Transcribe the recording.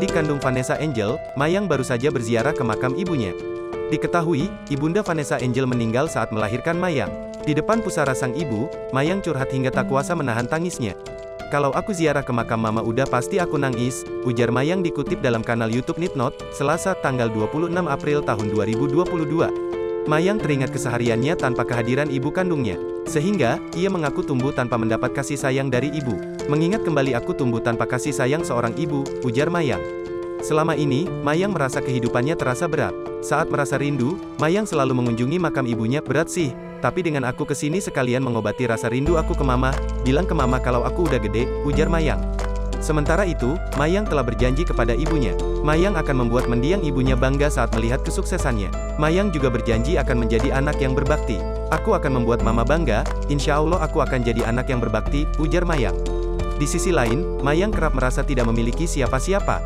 adik kandung Vanessa Angel, Mayang baru saja berziarah ke makam ibunya. Diketahui, ibunda Vanessa Angel meninggal saat melahirkan Mayang. Di depan pusara sang ibu, Mayang curhat hingga tak kuasa menahan tangisnya. "Kalau aku ziarah ke makam mama udah pasti aku nangis," ujar Mayang dikutip dalam kanal YouTube Nitnot, Selasa tanggal 26 April tahun 2022. Mayang teringat kesehariannya tanpa kehadiran ibu kandungnya. Sehingga, ia mengaku tumbuh tanpa mendapat kasih sayang dari ibu. "Mengingat kembali aku tumbuh tanpa kasih sayang seorang ibu," ujar Mayang. Selama ini, Mayang merasa kehidupannya terasa berat. Saat merasa rindu, Mayang selalu mengunjungi makam ibunya. "Berat sih, tapi dengan aku kesini sekalian mengobati rasa rindu aku ke mama, bilang ke mama kalau aku udah gede," ujar Mayang. Sementara itu, Mayang telah berjanji kepada ibunya. Mayang akan membuat mendiang ibunya bangga saat melihat kesuksesannya. Mayang juga berjanji akan menjadi anak yang berbakti. "Aku akan membuat mama bangga, insya Allah aku akan jadi anak yang berbakti," ujar Mayang. Di sisi lain, Mayang kerap merasa tidak memiliki siapa-siapa.